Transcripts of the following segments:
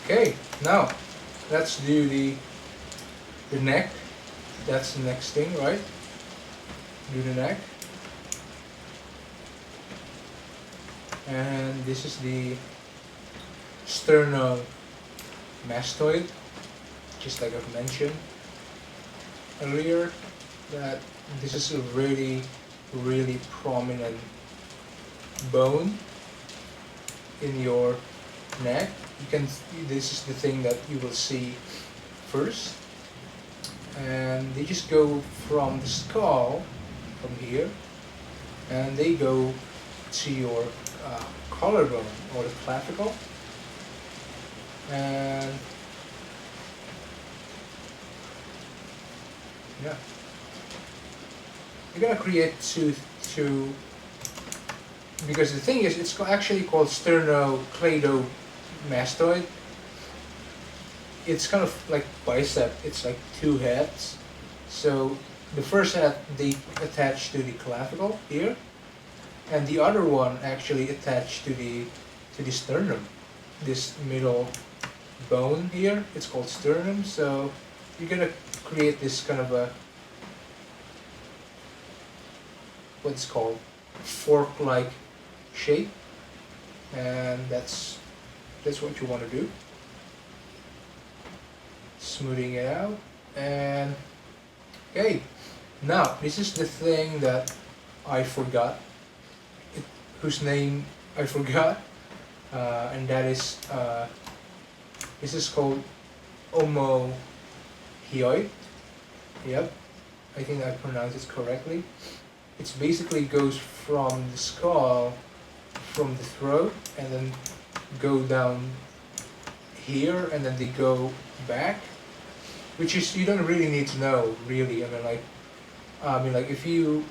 Okay, now let's do the neck. That's the next thing, right? Do the neck. And this is the sternomastoid, just like I've mentioned earlier, that this is a really, really prominent bone in your neck. This is the thing that you will see first, and they just go from the skull, from here, and they go to your collarbone or the clavicle, and yeah, you're gonna create two, because the thing is, it's actually called sternocleidomastoid. It's kind of like bicep. It's like two heads. So the first head they attach to the clavicle here, and the other one actually attached to the sternum. This middle bone here, it's called sternum. So you're gonna create this kind of a what's called fork-like shape, and that's what you want to do. Smoothing it out, and okay, now this is the thing that I forgot, whose name I forgot, and that is this is called omohyoid. Yep, I think I pronounced it correctly. It basically goes from the skull, from the throat, and then go down here, and then they go back, which is, you don't really need to know, really. I mean like if you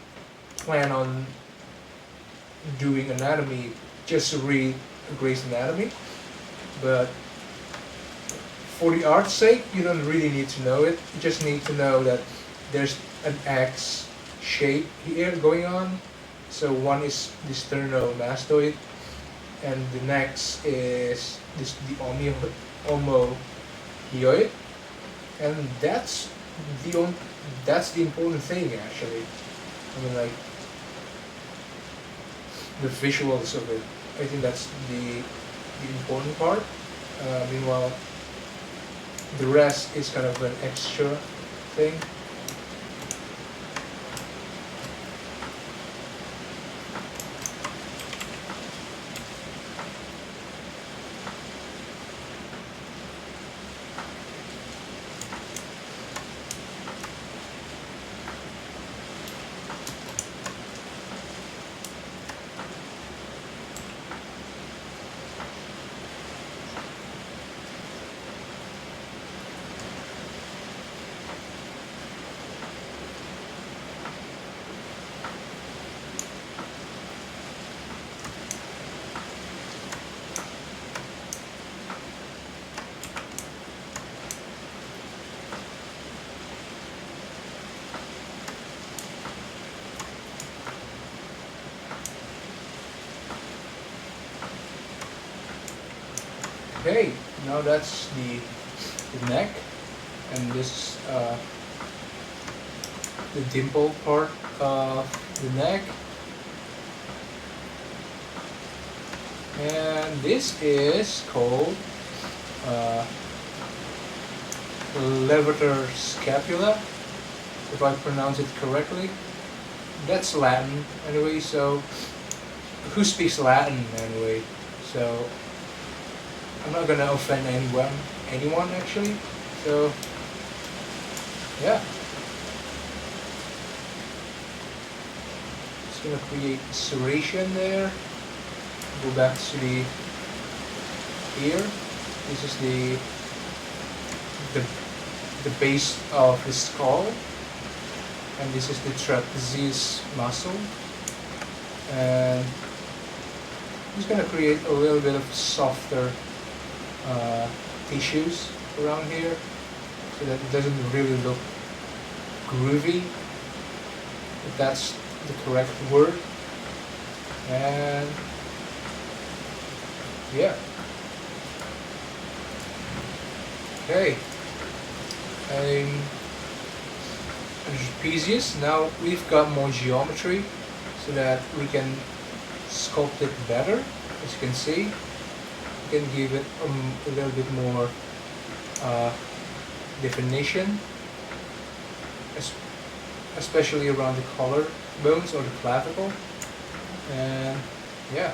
plan on doing anatomy, just read Gray's Anatomy, but for the art's sake, you don't really need to know it. You just need to know that there's an X shape here going on. So one is the sternomastoid, and the next is the omohyoid, and that's the important thing actually. I mean like the visuals of it. I think that's the important part. Meanwhile, the rest is kind of an extra thing. Okay, now that's the neck, and this is the dimple part of the neck, and this is called levator scapula, if I pronounce it correctly. That's Latin anyway, so who speaks Latin anyway? So I'm not gonna offend anyone actually. So yeah, just gonna create serration there. Go back to the ear. This is the base of the skull, and this is the trapezius muscle, and I'm just gonna create a little bit of softer tissues around here so that it doesn't really look groovy, if that's the correct word. And yeah, Okay, I'm trapezius. Now we've got more geometry so that we can sculpt it better. As you can see, we can give it a little bit more definition, especially around the collar bones or the clavicle. And yeah,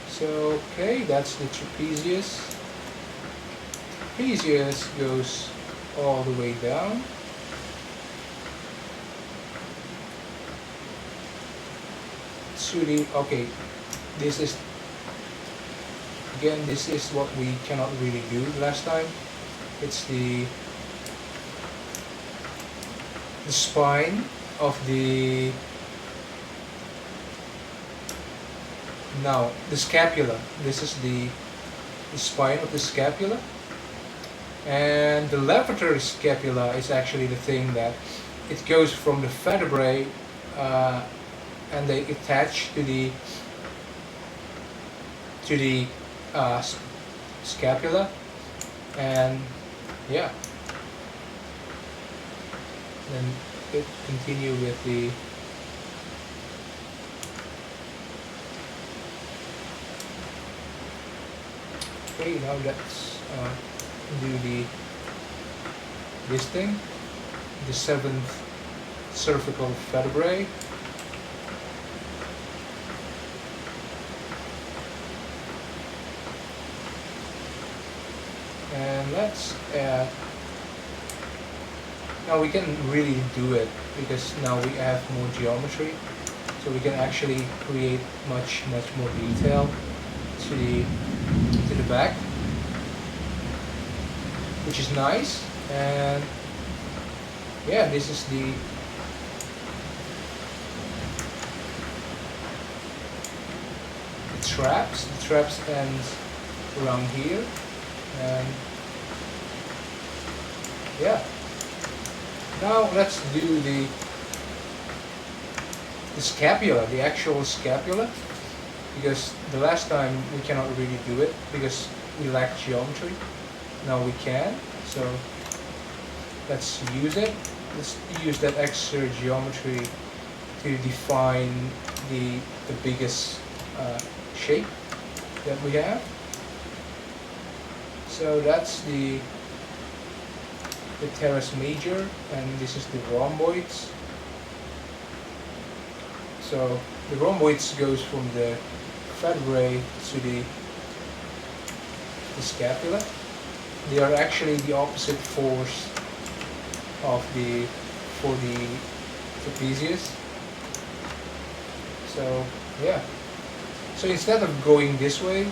so okay, that's the trapezius. Trapezius goes all the way down. Okay, this is again, this is what we cannot really do last time. It's the spine of the scapula. This is the spine of the scapula, and the levator scapula is actually the thing that it goes from the vertebrae and they attach to the scapula, and yeah, then it continue with the okay. Now let's do this thing, the 7th cervical vertebrae. And let's add, now we can really do it because now we have more geometry, so we can actually create much more detail to the back, which is nice. And yeah, this is the traps. The traps ends around here, and yeah. Now let's do the scapula, the actual scapula, because the last time we cannot really do it because we lack geometry. Now we can, so let's use it. Let's use that extra geometry to define the biggest shape that we have. So that's the teres major, and this is the rhomboids. So the rhomboids goes from the vertebrae to the scapula. They are actually the opposite force for the trapezius. So yeah. So instead of going this way,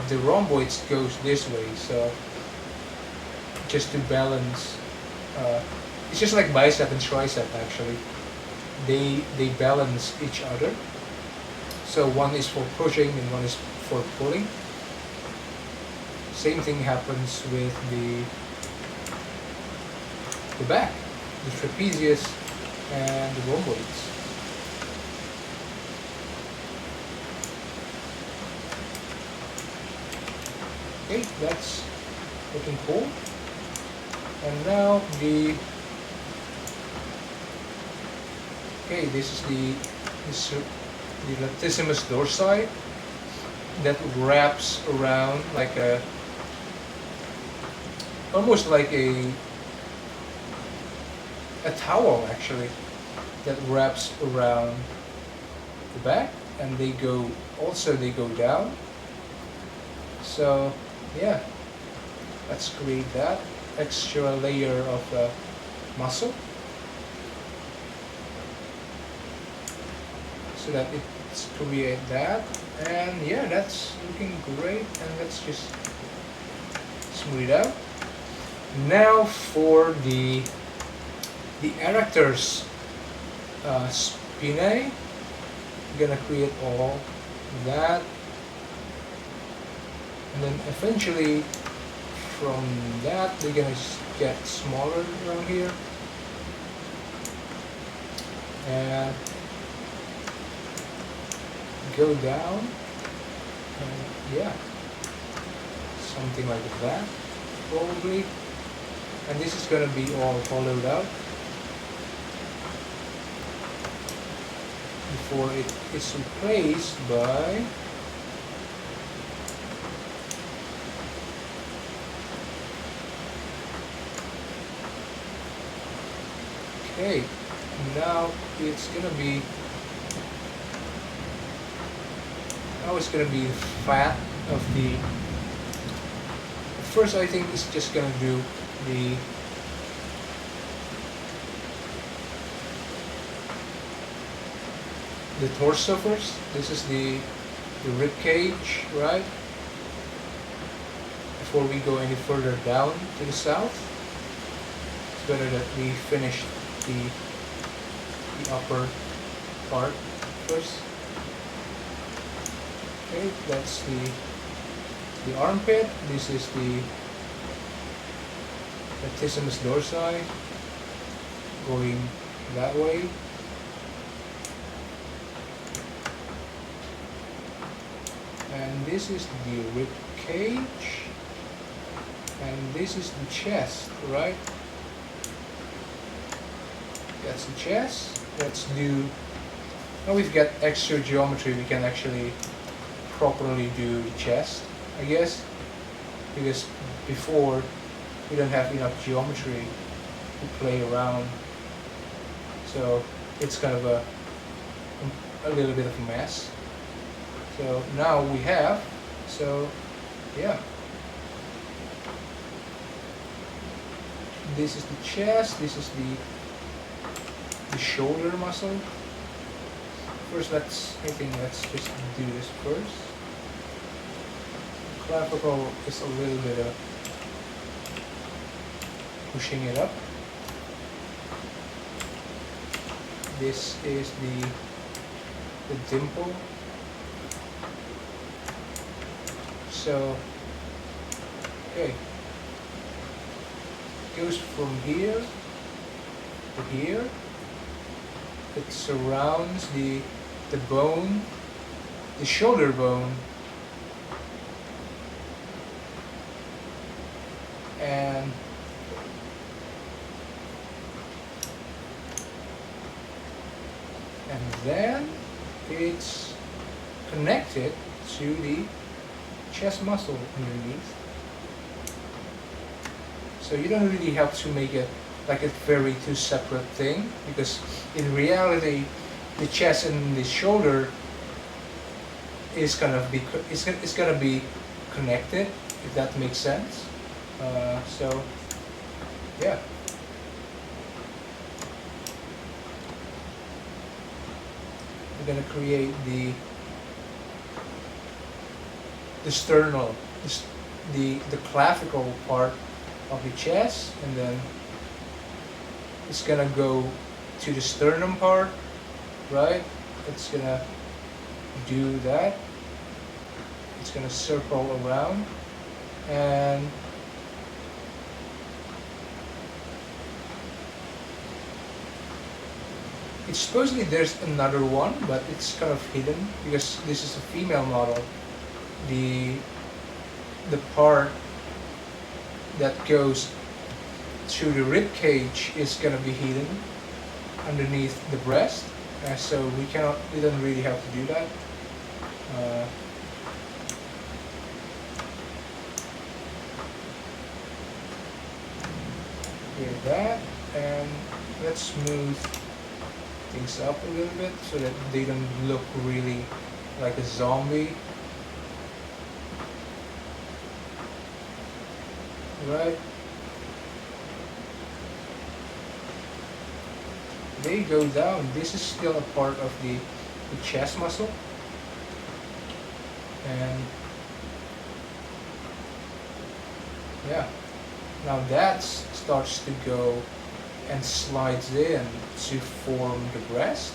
the rhomboids goes this way. So just to balance, it's just like bicep and tricep actually. They balance each other. So one is for pushing and one is for pulling. Same thing happens with the back, the trapezius and the rhomboids. Okay, that's looking cool. And now this is the latissimus dorsi that wraps around like almost like a towel actually, that wraps around the back, and they go down. So yeah, let's create that extra layer of muscle so that it's create that. And yeah, that's looking great, and let's just smooth it out. Now for the erectors spinae, I'm gonna create all that, and then eventually from that they're gonna get smaller around here, and go down, and yeah, something like that probably, and this is going to be all hollowed out before it is replaced by okay, now it's gonna be the fat of the first. I think it's just gonna do the torso first. This is the rib cage, right? Before we go any further down to the south, it's better that we finish the upper part first. Okay, that's the armpit. This is the latissimus dorsi going that way. And this is the rib cage, and this is the chest, right? That's the chest. Let's do, now we've got extra geometry, we can actually properly do the chest, I guess, because before we don't have enough geometry to play around, so it's kind of a little bit of a mess. So now we have, so yeah, this is the chest, this is the shoulder muscle. First, let's just do this first. Clavicle is a little bit of pushing it up. This is the dimple. So, okay, it goes from here to here. It surrounds the bone, the shoulder bone, and then it's connected to the chest muscle underneath. So you don't really have to make it like a very two separate thing, because in reality the chest and the shoulder is gonna be connected, if that makes sense. So yeah, we're gonna create the sternal, the clavicle part of the chest, and then it's gonna go to the sternum part, right? It's gonna do that. It's gonna circle around, and it's supposedly there's another one, but it's kind of hidden because this is a female model. The part that goes through the rib cage is gonna be hidden underneath the breast, so we don't really have to do that. Hear that, and let's smooth things up a little bit so that they don't look really like a zombie. Right? They go down. This is still a part of the chest muscle, and yeah, now that starts to go and slides in to form the breast,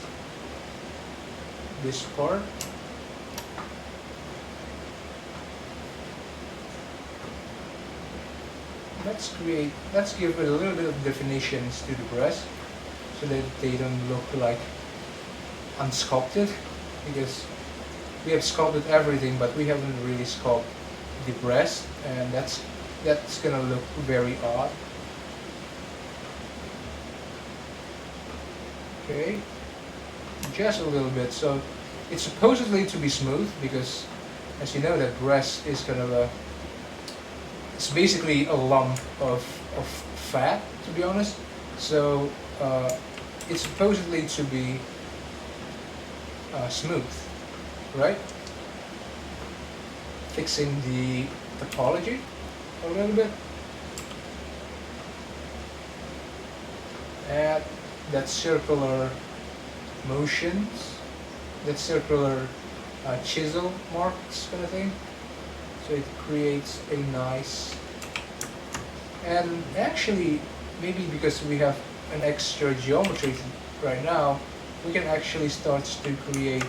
this part. Let's give it a little bit of definitions to the breast so that they don't look like unsculpted, because we have sculpted everything, but we haven't really sculpted the breast, and that's gonna look very odd. Okay, just a little bit. So it's supposedly to be smooth because, as you know, that breast is kind of a, it's basically a lump of fat, to be honest. So it's supposedly to be smooth, right? Fixing the topology a little bit. Add that circular motions, that circular chisel marks kind of thing. So it creates a nice, and actually maybe because we have an extra geometry right now, we can actually start to create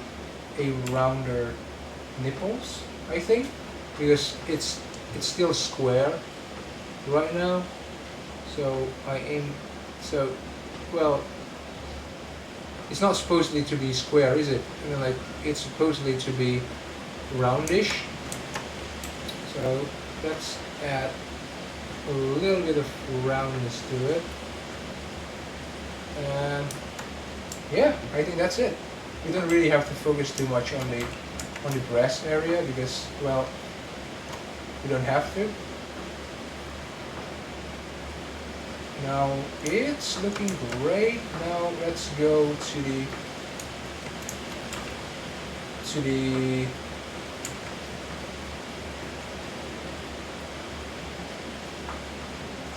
a rounder nipples, I think, because it's still square right now. So well, it's not supposedly to be square, is it? I mean, like, it's supposedly to be roundish. So let's add a little bit of roundness to it. And yeah, I think that's it. We don't really have to focus too much on the breast area because, well, we don't have to. Now it's looking great. Now let's go to the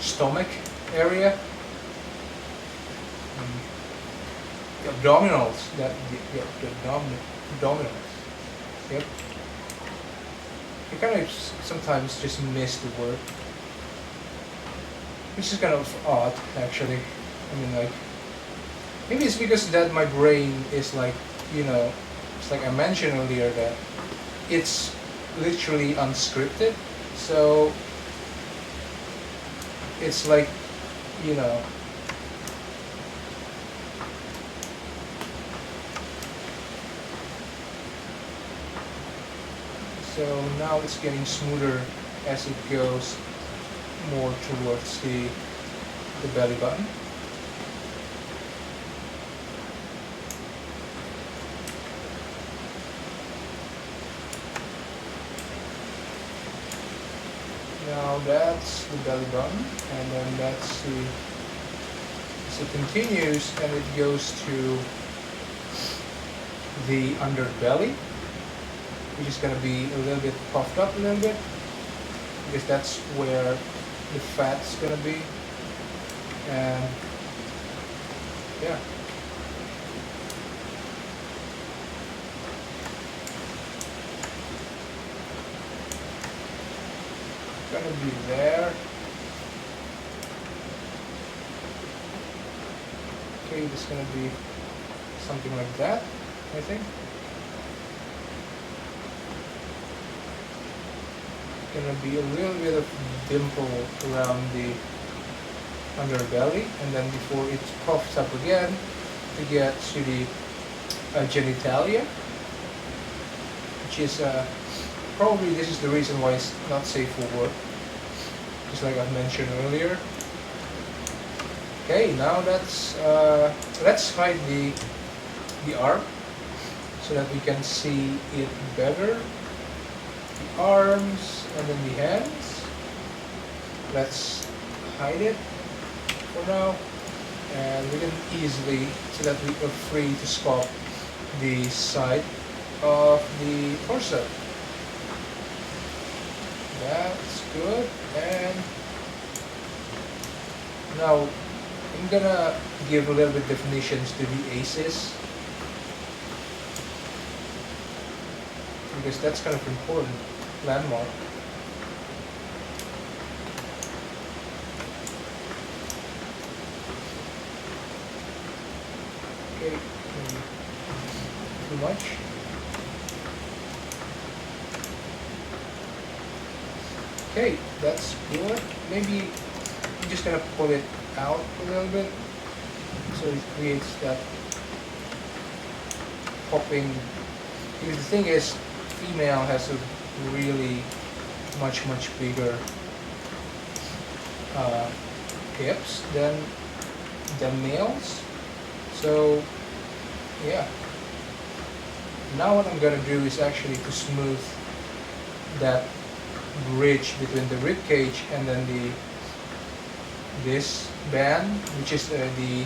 stomach area. The abdominals, the abdominals. Yep. I kind of sometimes just miss the word, which is kind of odd, actually. I mean, like, maybe it's because that my brain is like, you know, it's like I mentioned earlier that it's literally unscripted. So it's like, you know, so now it's getting smoother as it goes more towards the belly button. Now that's the belly button, and then that's the, as it continues and it goes to the underbelly, which is going to be a little bit puffed up a little bit, because that's where the fat's going to be. And yeah, going to be there. Okay, it's going to be something like that, I think. Gonna be a little bit of dimple around the underbelly, and then before it puffs up again to get to the genitalia, which is probably, this is the reason why it's not safe for work, just like I mentioned earlier. Okay, now let's hide the arm so that we can see it better. The arms and then the hands. Let's hide it for now, and we can easily, so that we are free to sculpt the side of the torso. That's good. And now I'm gonna give a little bit definitions to the aces, because that's kind of important landmark. Okay, too much. Okay, that's good. Maybe I'm just gonna pull it out a little bit so it creates that popping. Because the thing is, female has a really much bigger hips than males. So yeah, now what I'm gonna do is actually to smooth that bridge between the rib cage and then this band, which is the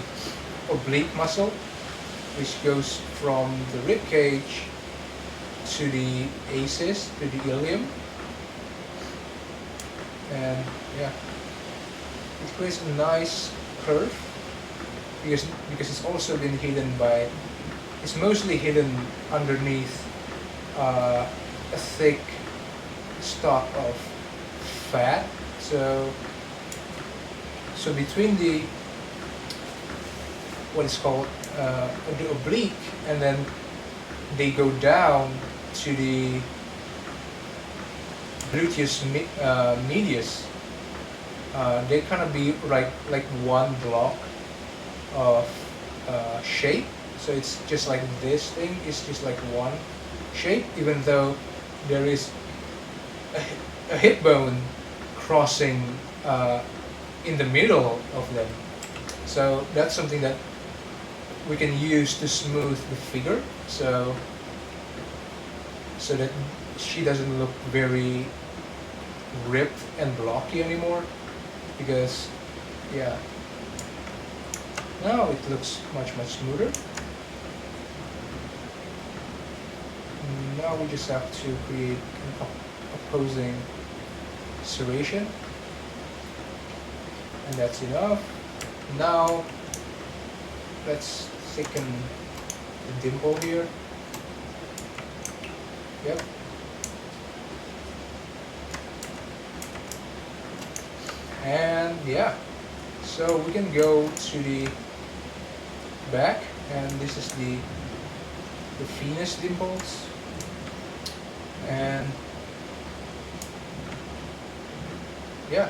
oblique muscle, which goes from the rib cage to the aces, to the ilium. And yeah, it creates a nice curve because it's also been hidden by, it's mostly hidden underneath a thick stock of fat. So between the what is called the oblique, and then they go down to the gluteus medius, they kind of be like one block of shape. So it's just like this thing is just like one shape, even though there is a hip bone crossing in the middle of them. So that's something that we can use to smooth the figure, so that she doesn't look very ripped and blocky anymore, because yeah, now it looks much smoother. Now we just have to create an opposing serration, and that's enough. Now let's thicken the dimple here. Yep. And yeah, so we can go to the back, and this is the Venus dimples, and yeah,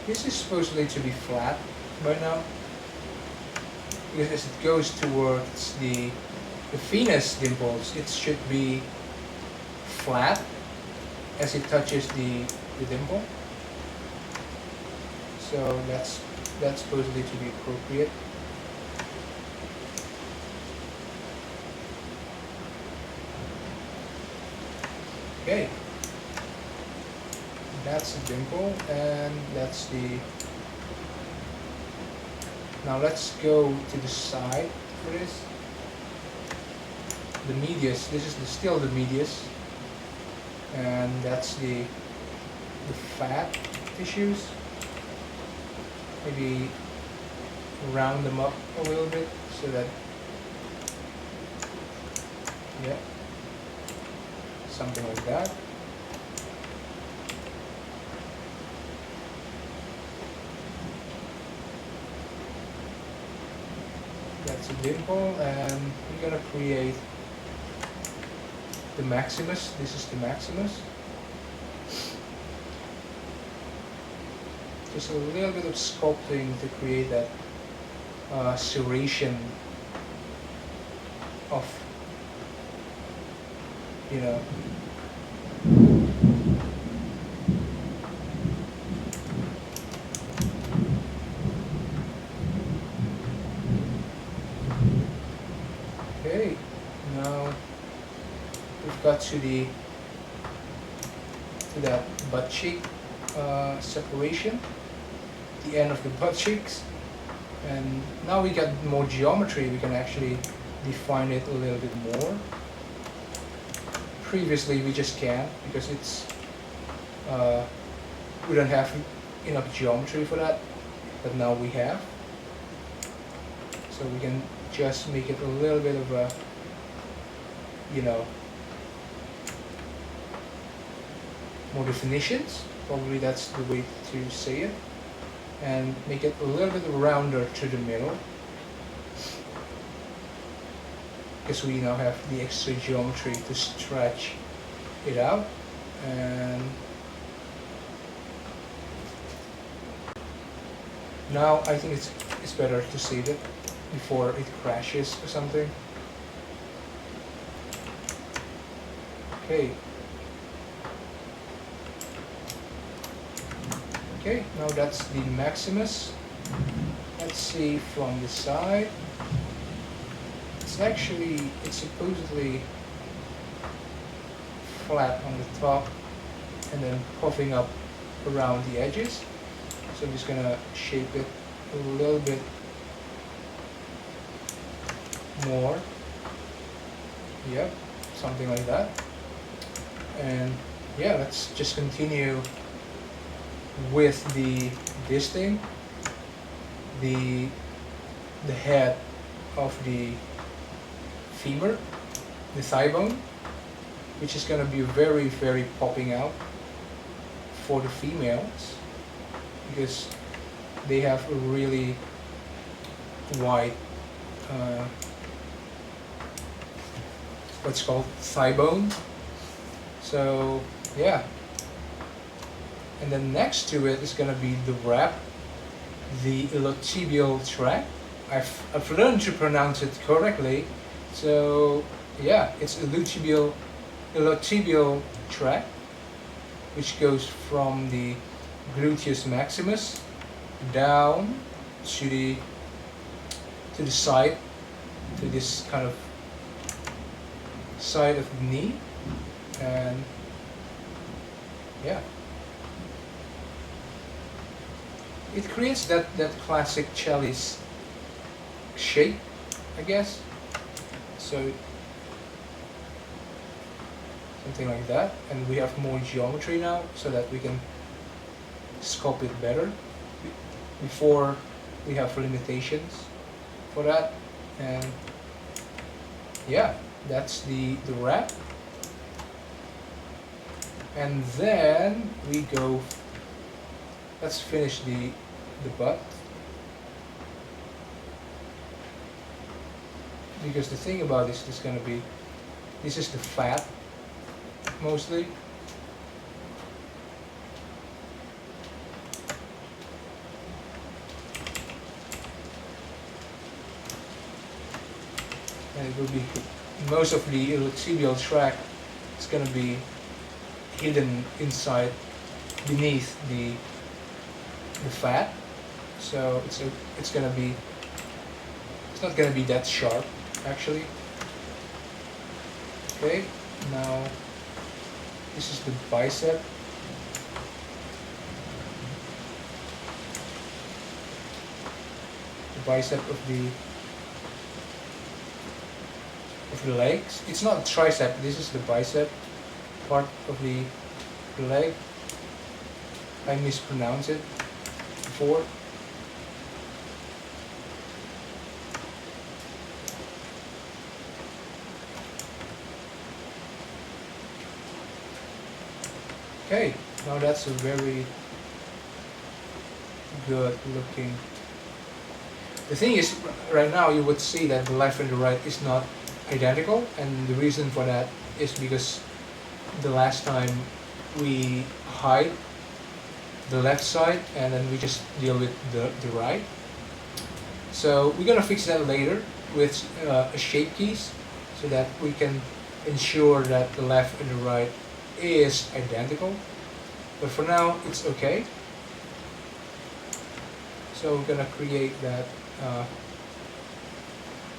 this is supposedly to be flat by now, because as it goes towards the Venus dimples, it should be flat as it touches the dimple. So that's supposedly to be appropriate. Okay, that's the dimple, and that's the. Now let's go to the side for this. The medius. This is still the medius, and that's the fat tissues. Maybe round them up a little bit so that, yeah, something like that. That's a dimple, and we're gonna create the maximus. This is the maximus. Just a little bit of sculpting to create that serration of, you know, okay, now we've got to that butt cheek separation, the end of the butt cheeks, and now we got more geometry. We can actually define it a little bit more. Previously we just can't, because it's we don't have enough geometry for that, but now we have, so we can just make it a little bit of a, you know, more definitions, probably that's the way to say it, and make it a little bit rounder to the middle, because we now have the extra geometry to stretch it out. And now I think it's better to save it before it crashes or something. Okay. Okay, now that's the maximus. Let's see from the side. It's supposedly flat on the top and then puffing up around the edges. So I'm just gonna shape it a little bit more. Yep, something like that. And yeah, let's just continue with this thing, the head of the femur, the thigh bone, which is going to be very, very popping out for the females because they have a really wide what's called thigh bone. So yeah, and then next to it is going to be the wrap, the iliotibial tract. I've learned to pronounce it correctly. So yeah, it's iliotibial tract, which goes from the gluteus maximus down to the side, to this kind of side of the knee, and yeah, it creates that classic chalice shape, I guess. So something like that, and we have more geometry now so that we can sculpt it better. Before we have limitations for that, and yeah, that's the wrap. And then we go, let's finish the butt, because the thing about this is going to be, this is the fat mostly. And it will be, most of the iliotibial tract is going to be hidden inside, beneath the fat. So it's going to be, it's not going to be that sharp actually. Okay, now this is the bicep. The bicep of the legs. It's not tricep, this is the bicep part of the leg. I mispronounced it before. Okay, now that's a very good looking. The thing is, right now you would see that the left and the right is not identical, and the reason for that is because the last time we hide the left side and then we just deal with the right. So we're gonna fix that later with a shape keys, so that we can ensure that the left and the right is identical. But for now it's okay. So we're gonna create that.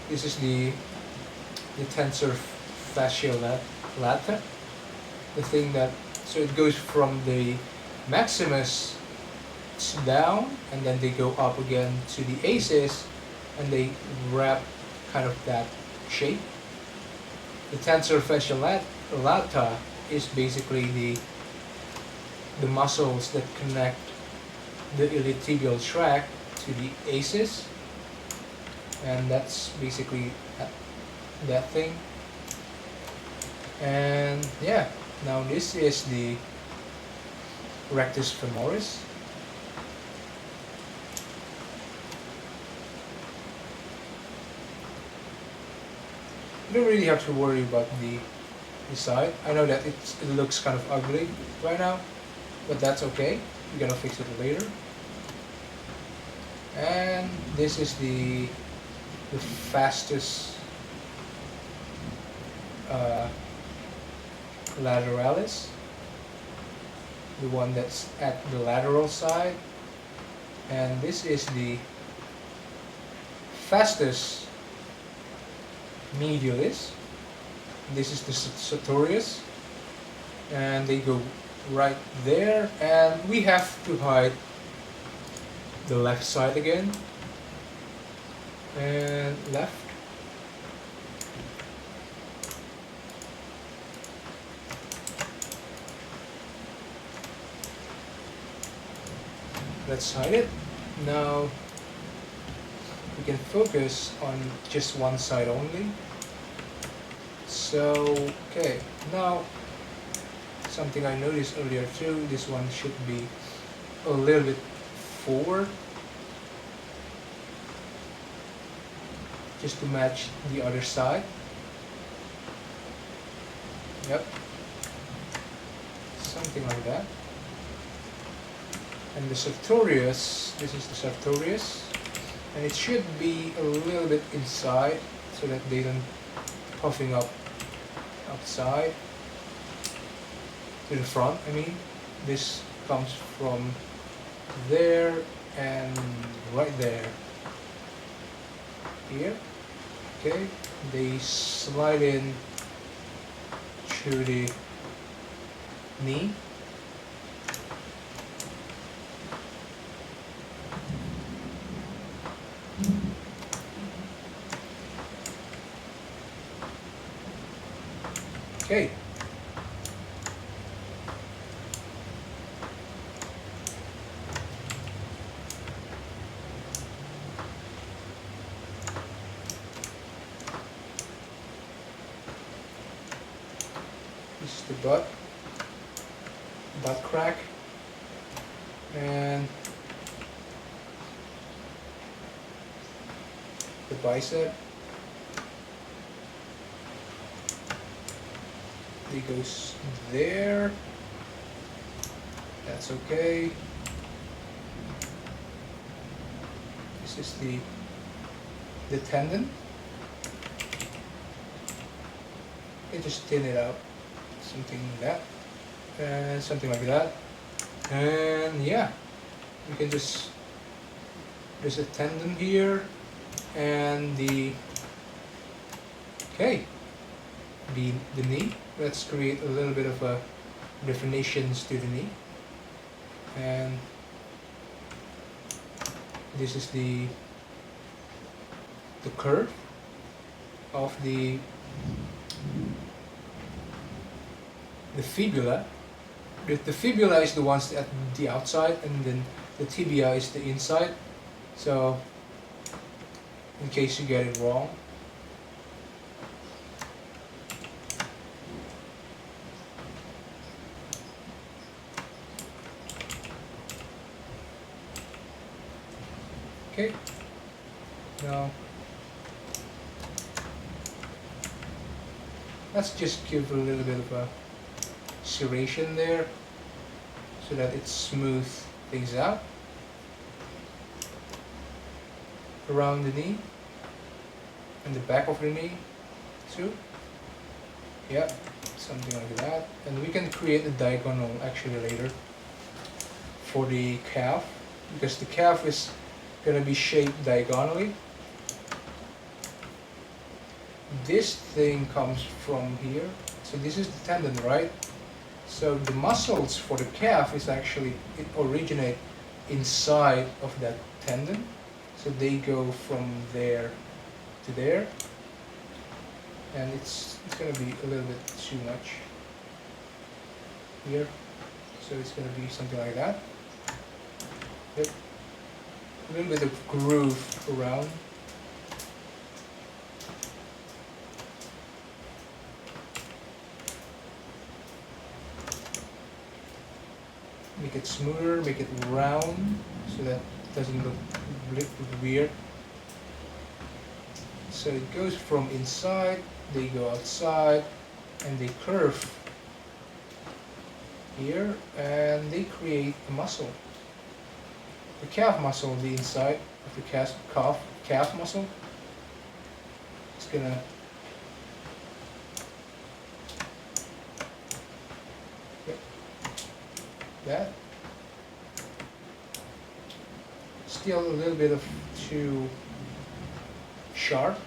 This is the tensor fascial lata, the thing that, so it goes from the maximus down and then they go up again to the aces and they wrap kind of that shape. The tensor fascial lata is basically the muscles that connect the iliotibial tract to the aces, and that's basically that thing. And yeah, now this is the rectus femoris. You don't really have to worry about the side. I know that it looks kind of ugly right now, but that's okay. We're gonna fix it later. And this is the lateralis, the one that's at the lateral side, and this is the vastus medialis. This is the sartorius, and they go right there, and we have to hide the left side again, and left. Let's hide it. Now we can focus on just one side only. So, okay, now something I noticed earlier too, this one should be a little bit forward, just to match the other side. Yep, something like that. And the sartorius, this is the sartorius, and it should be a little bit inside so that they don't puffing up outside to the front. I mean, this comes from there and right there. Here, okay, they slide in through the knee. Okay. This is the butt crack, and the bicep. It goes there. That's okay. This is the tendon. And just thin it out, something like that, and something like that, and yeah, you can just, there's a tendon here, and the knee. Let's create a little bit of a definitions to the knee, and this is the curve of the fibula. The fibula is the ones at the outside, and then the tibia is the inside. So in case you get it wrong, okay, now let's just give a little bit of a serration there so that it smooths things out around the knee and the back of the knee too. Yeah, something like that. And we can create a diagonal actually later for the calf, because the calf is going to be shaped diagonally. This thing comes from here, so this is the tendon, right? So the muscles for the calf is actually, it originate inside of that tendon, so they go from there to there, and it's going to be a little bit too much here, so it's going to be something like that. Yep. A little bit of groove around. Make it smoother, make it round, so that it doesn't look weird. So it goes from inside, they go outside, and they curve here, and they create a muscle. The calf muscle, the inside of the calf muscle, is gonna that. Still a little bit of too sharp.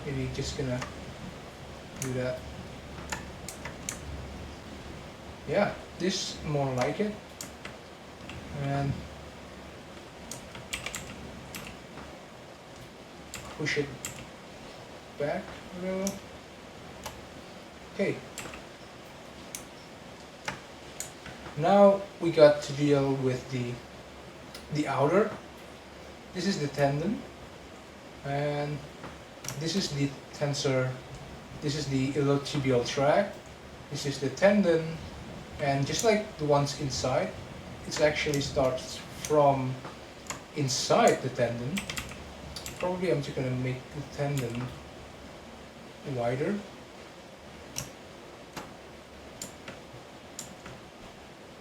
Maybe just gonna do that. Yeah, this more like it. And push it back a little. Okay. Now we got to deal with the outer. This is the tendon, and this is the tensor. This is the iliotibial tract. This is the tendon, and just like the ones inside, it actually starts from inside the tendon. Probably I'm just gonna make the tendon wider.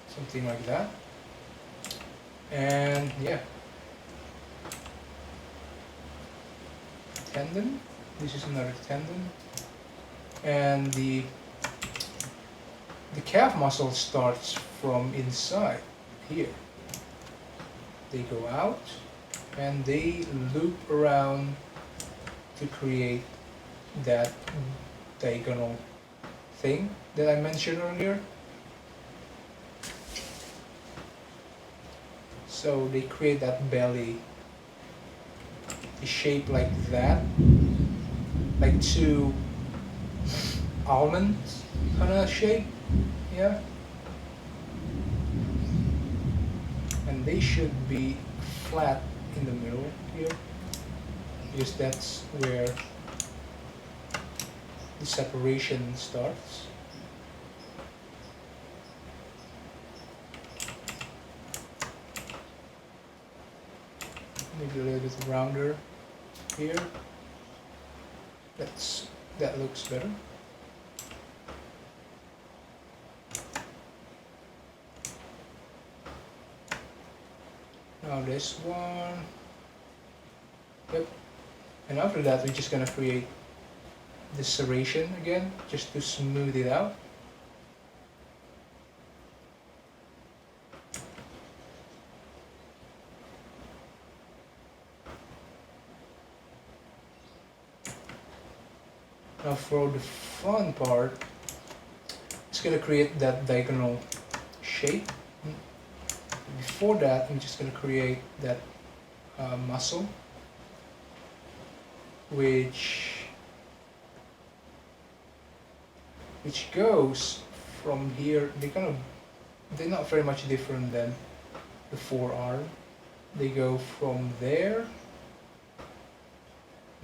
Something like that. And yeah. Tendon. This is another tendon. And the calf muscle starts from inside here. They go out and they loop around to create that diagonal thing that I mentioned earlier. So they create that belly, the shape like that, like two almonds kind of shape, yeah. And they should be flat in the middle here, because that's where the separation starts. Maybe a little bit rounder here. That looks better. Now this one. Yep. And after that, we're just gonna create the serration again, just to smooth it out. Now for the fun part, it's gonna create that diagonal shape. Before that, I'm just gonna create that muscle, which goes from here. They're not very much different than the forearm. They go from there,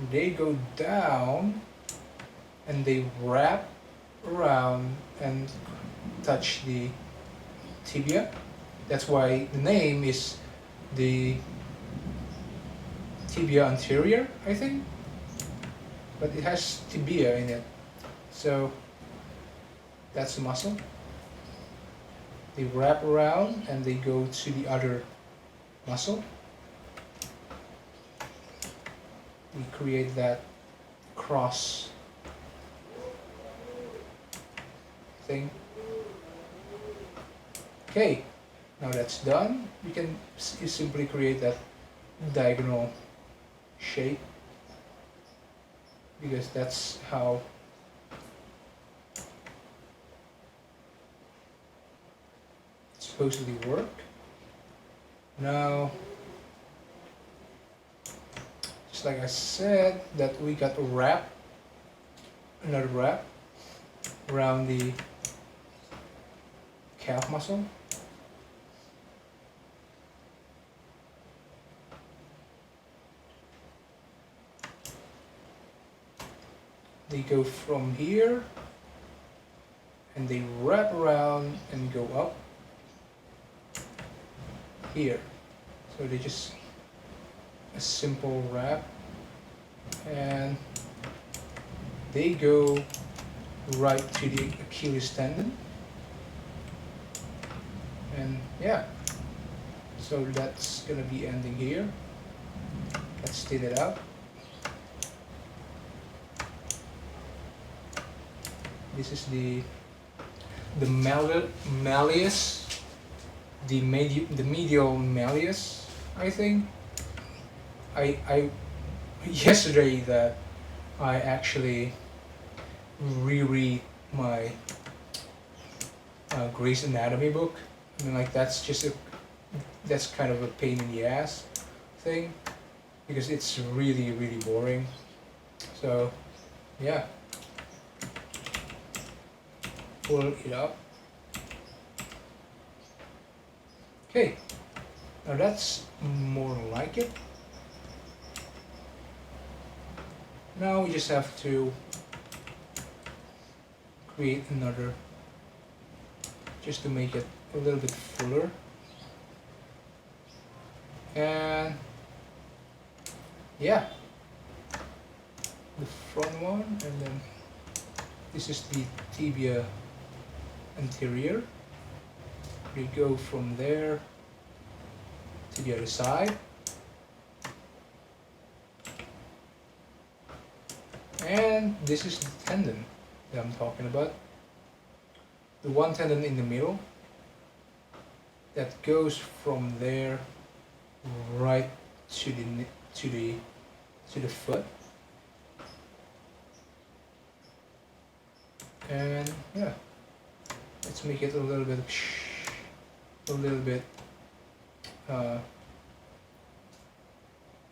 they go down, and they wrap around and touch the tibia. That's why the name is the tibia anterior, I think. But it has tibia in it. So that's the muscle. They wrap around and they go to the other muscle. We create that cross thing. Okay, now that's done. You simply create that diagonal shape, because that's how it's supposedly work. Now, just like I said, that we got a wrap, another wrap around the calf muscle. They go from here and they wrap around and go up here. So they just a simple wrap, and they go right to the Achilles tendon. And yeah, so that's gonna be ending here. Let's state it out. This is the the malleus, the medial malleus, I think. I yesterday that I actually reread my Grey's Anatomy book. I mean, like that's kind of a pain in the ass thing because it's really boring. So yeah, pull it up. Okay, now that's more like it. Now we just have to create another just to make it a little bit fuller. And yeah, the front one, and then this is the tibia anterior. We go from there to the other side. And this is the tendon that I'm talking about. The one tendon in the middle that goes from there right to the foot. And yeah, let's make it a little bit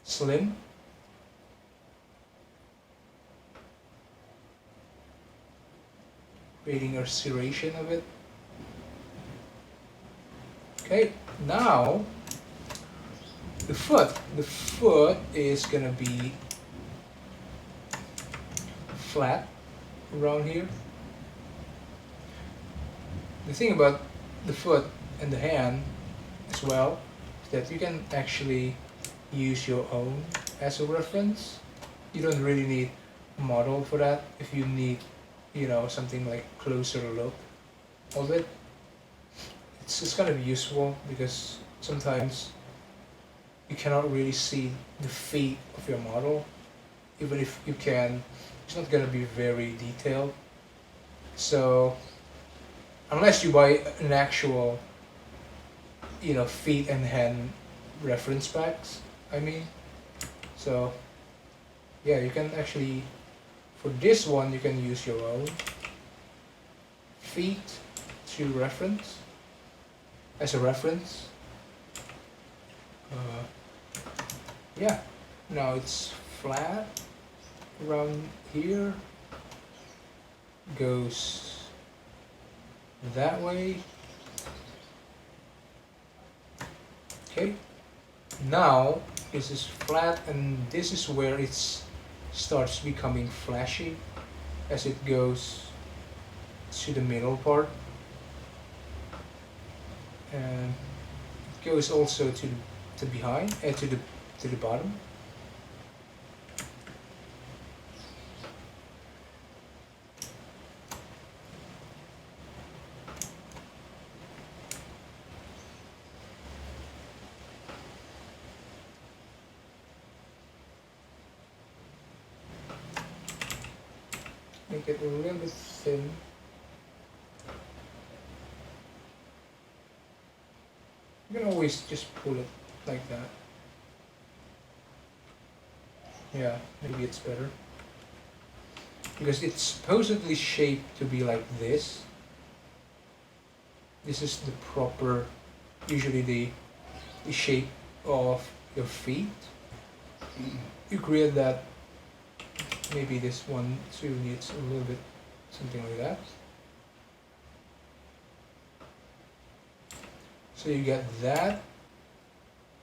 slim. Creating a serration of it. Okay, now the foot. The foot is gonna be flat around here. The thing about the foot and the hand as well is that you can actually use your own as a reference. You don't really need a model for that. If you need, you know, something like closer look of it, it's kind of useful because sometimes you cannot really see the feet of your model. Even if you can, it's not going to be very detailed. So unless you buy an actual, you know, feet and hand reference packs, I mean, so yeah, you can actually, for this one you can use your own feet to reference, as a reference. Yeah, now it's flat around here, goes that way. Okay, now this is flat, and this is where it starts becoming flashy as it goes to the middle part, and it goes also to behind, to the bottom. Make it a little bit thin. You can always just pull it like that. Yeah, maybe it's better. Because it's supposedly shaped to be like this. This is the proper, usually the shape of your feet. You create that. Maybe this one too needs a little bit something like that. So you get that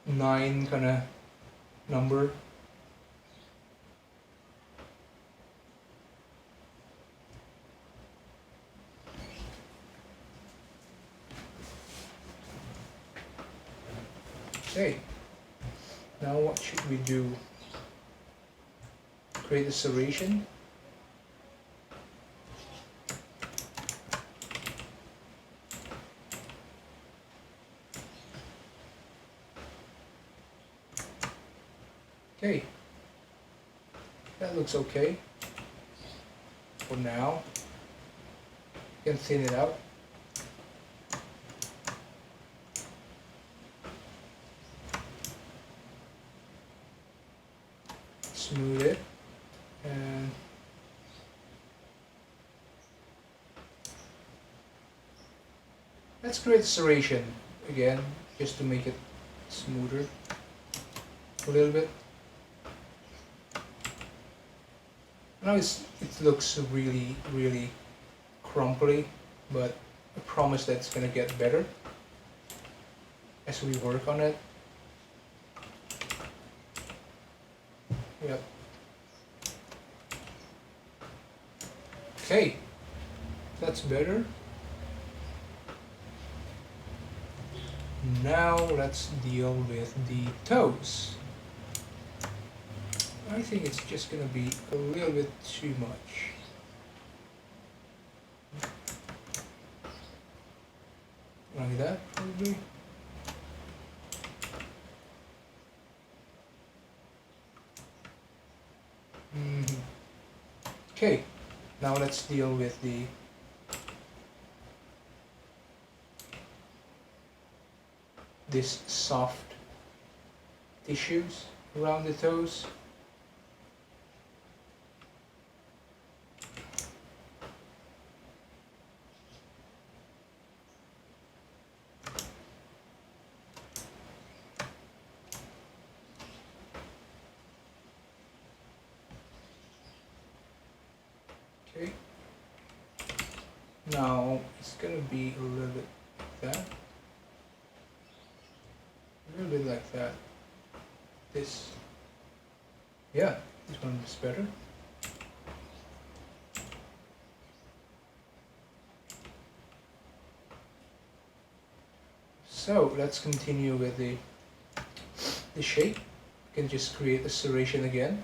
9 kind of number. Okay, now what should we do? Create a serration. Okay, that looks okay for now. You can thin it out smooth it, and let's create serration again, just to make it smoother a little bit. Now it looks really crumply, but I promise that it's gonna get better as we work on it. Yep. Okay, that's better. Now let's deal with the toes. I think it's just gonna be a little bit too much. Like that, probably. Okay, now let's deal with this soft tissues around the toes. Okay. Now it's gonna be a little bit like that. A little bit like that. This. Yeah, this one is better. So let's continue with the shape. You can just create a serration again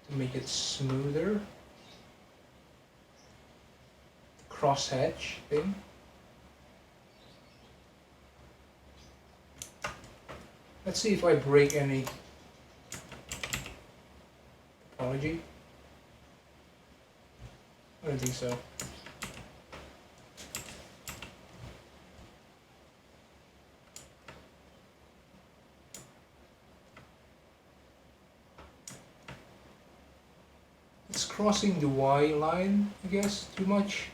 to make it smoother. Crosshatch thing. Let's see if I break any topology. I don't think so. It's crossing the Y line, I guess, too much.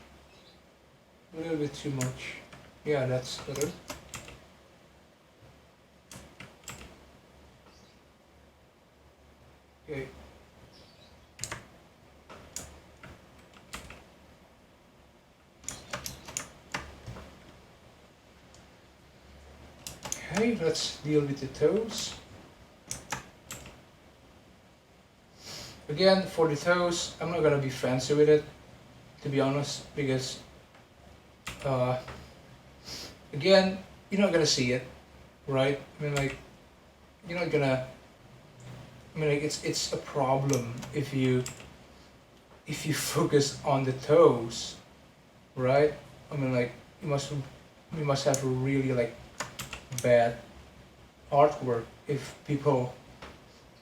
A little bit too much. Yeah, that's better. Okay. Okay, let's deal with the toes. Again, for the toes, I'm not gonna be fancy with it, to be honest, because again, you're not gonna see it, right? I mean, like, you're not gonna. I mean, like, it's a problem if you focus on the toes, right? I mean, like, you must have a really like bad artwork if people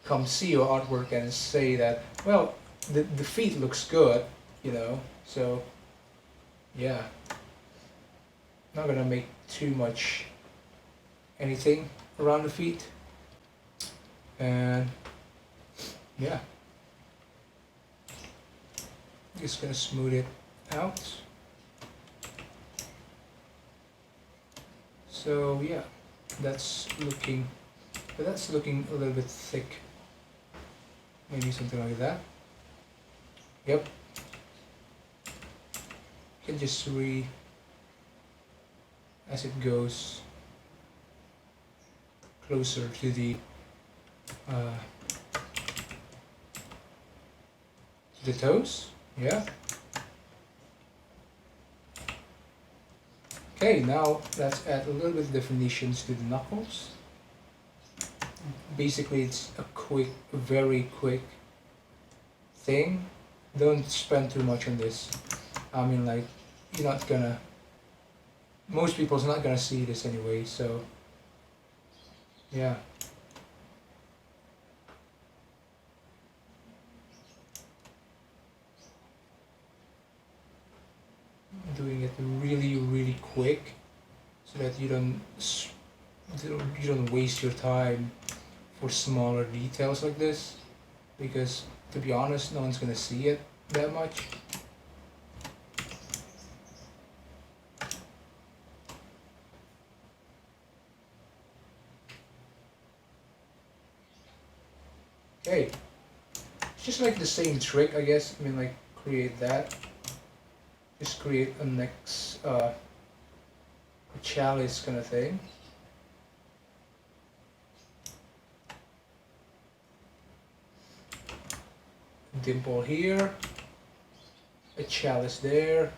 come see your artwork and say that, well, the feet looks good, you know. So yeah, not gonna make too much anything around the feet, and yeah, just gonna smooth it out. So yeah, that's looking a little bit thick. Maybe something like that. Yep. You can just as it goes closer to the toes. Yeah. Okay, now let's add a little bit of definitions to the knuckles. Basically, it's a very quick thing. Don't spend too much on this. I mean, like, most people's not gonna see this anyway, so yeah. Doing it really quick so that you don't waste your time for smaller details like this, because to be honest, no one's gonna see it that much. Okay, it's just like the same trick, I guess. I mean, like, create that. Just create a next a chalice kind of thing. Dimple here, a chalice there.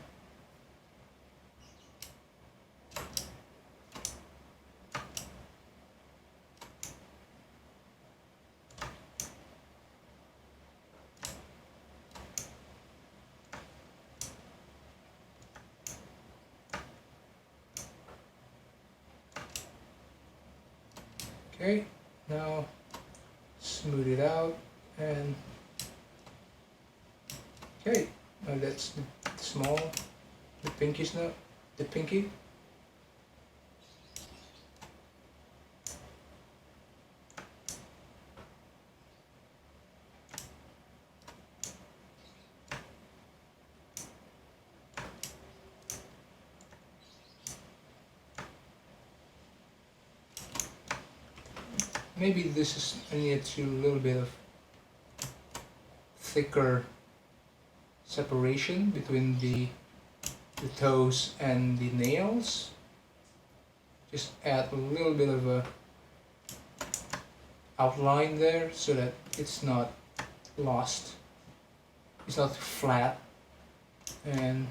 Okay, now smooth it out, and okay, now that's the small, the pinkies now, the pinky. Maybe this is, I need to a little bit of thicker separation between the toes and the nails. Just add a little bit of a outline there so that it's not lost, it's not flat, and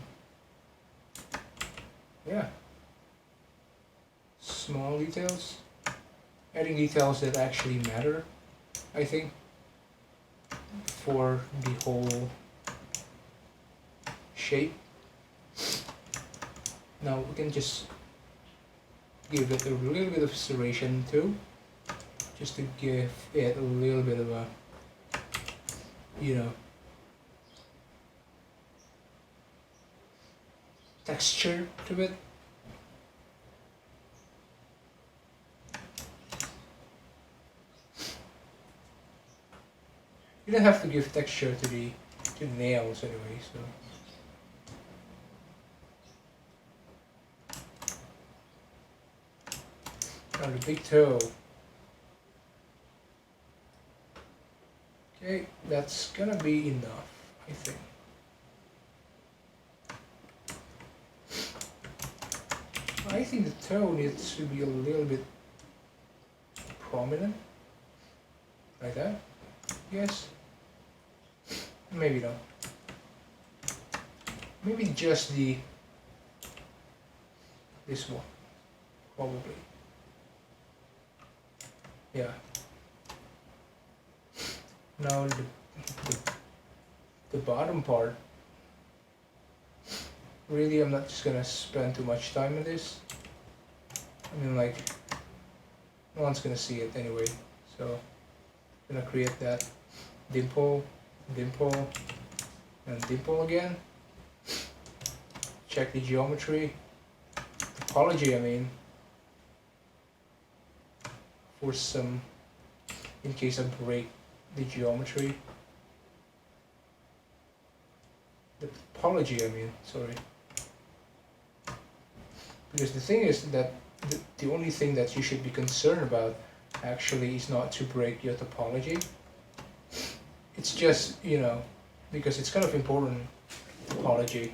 yeah, small details, adding details that actually matter, I think, for the whole shape. Now we can just give it a little bit of serration too, just to give it a little bit of a, you know, texture to it. You don't have to give texture to the nails anyway, so. Now the big toe. Okay, that's gonna be enough, I think. I think the toe needs to be a little bit prominent, like that. Yes. Maybe not. Maybe just this one, probably. Yeah. Now the bottom part. Really, I'm not just gonna spend too much time on this. I mean, like, no one's gonna see it anyway. So, I'm gonna create that dimple, dimple, and dimple again. Check the geometry, topology, I mean, for some, in case I break the geometry. The topology, I mean, sorry. Because the thing is that the only thing that you should be concerned about actually is not to break your topology. It's just, you know, because it's kind of important, topology.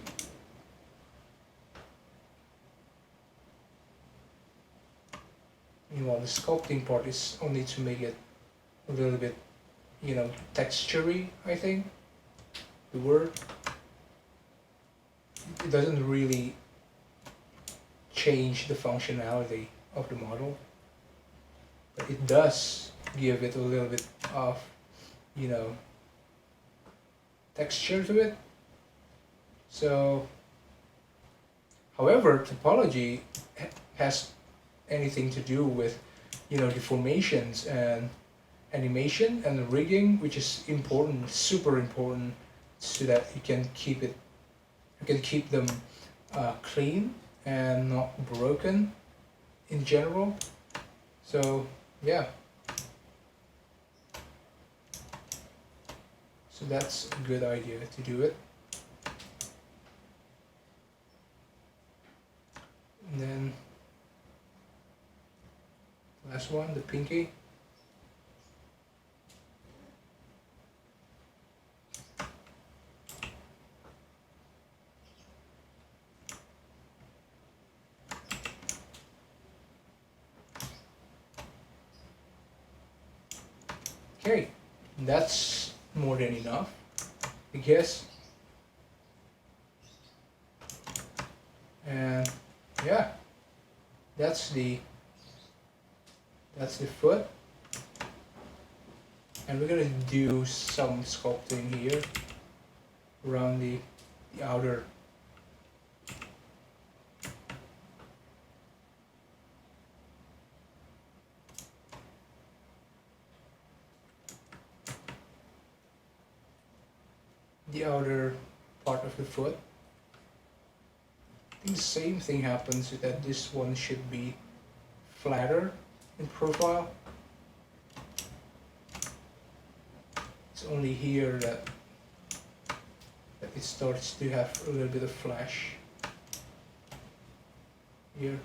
Meanwhile, the sculpting part is only to make it a little bit, you know, textury, I think, the word. It doesn't really change the functionality of the model, but it does give it a little bit of, you know, texture to it. So, however, topology has anything to do with, you know, deformations and animation and rigging, which is important, super important, so that you can keep it, you can keep them clean and not broken in general. So yeah, So that's a good idea to do it. And then last one, the pinky. Okay, that's more than enough, I guess. And yeah, that's the foot. And we're gonna do some sculpting here around the outer. The outer part of the foot. I think the same thing happens with that this one should be flatter in profile. It's only here that it starts to have a little bit of flash here.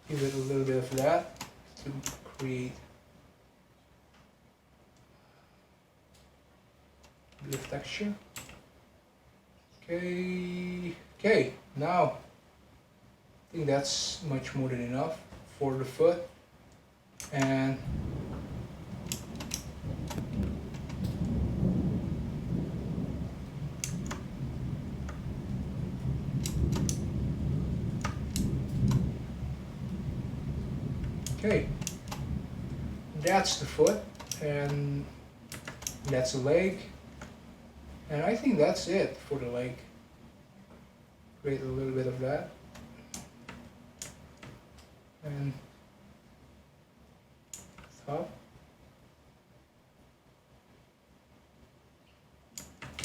Give it a little bit of that to create a bit of texture. Okay, now I think that's much more than enough for the foot. And okay, that's the foot, and that's the leg, and I think that's it for the leg. Create a little bit of that, and top,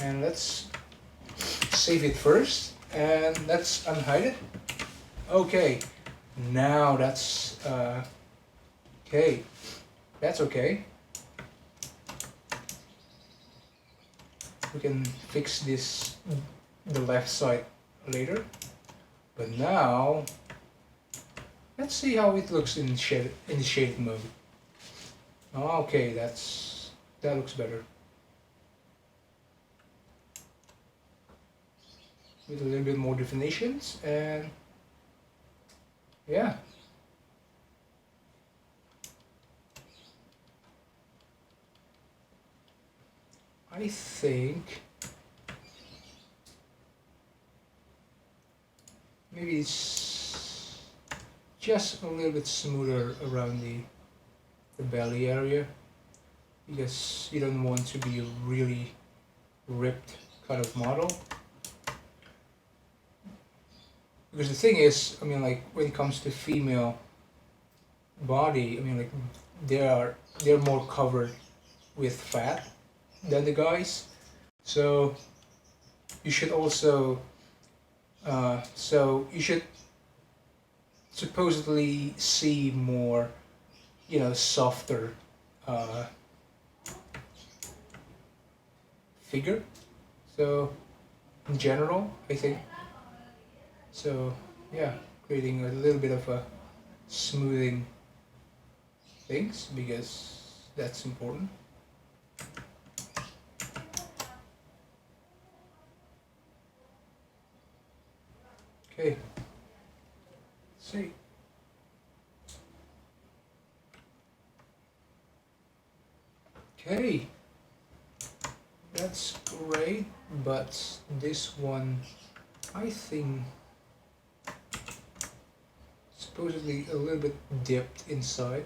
and let's save it first, and let's unhide it. Okay, now that's okay, that's okay. We can fix this, the left side, later. But now, let's see how it looks in shaded mode. Okay, that looks better. With a little bit more definitions, and yeah. I think maybe it's just a little bit smoother around the belly area, because you don't want to be a really ripped kind of model. Because the thing is, I mean, like when it comes to female body, I mean, like they're more covered with fat than the guys, so you should also so you should supposedly see more, you know, softer figure. So in general, I think so. Yeah, creating a little bit of a smoothing things, because that's important. Okay, let's see. Okay, that's great, but this one, I think, supposedly a little bit dipped inside.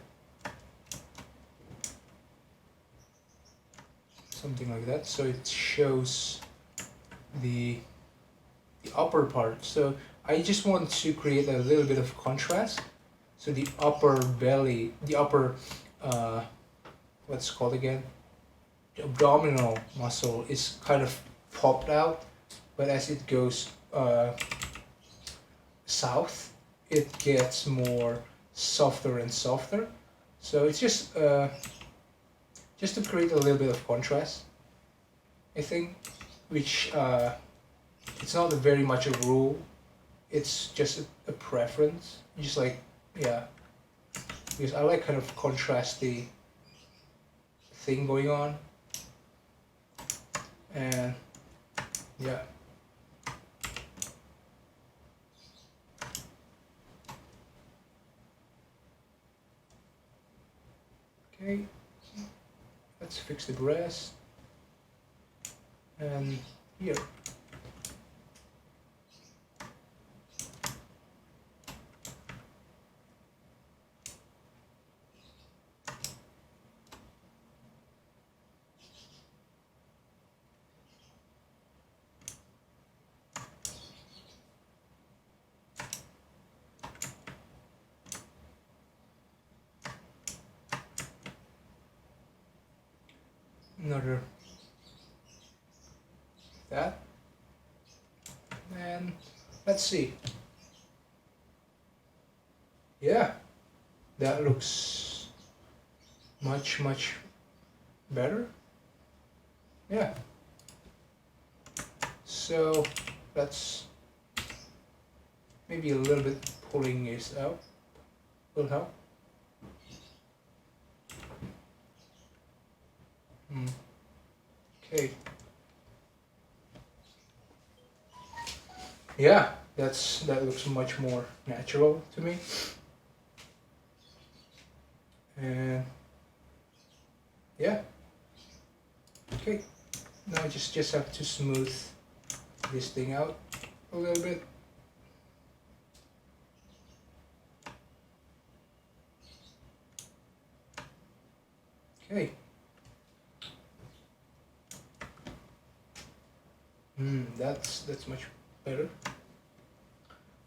Something like that, so it shows the upper part. So I just want to create a little bit of contrast. So the upper belly, the upper, what's it called again? The abdominal muscle is kind of popped out, but as it goes south, it gets more softer and softer. So it's just to create a little bit of contrast, I think, which it's not very much a rule. It's just a preference. Just like, yeah, because I like kind of contrasty thing going on, and yeah. Okay, let's fix the breast, and here. Another that, and let's see. Yeah, that looks much better. Yeah, so that's maybe a little bit pulling this out will help. Okay. Yeah, that looks much more natural to me. And yeah. Okay. Now I just have to smooth this thing out a little bit. Okay. That's much better.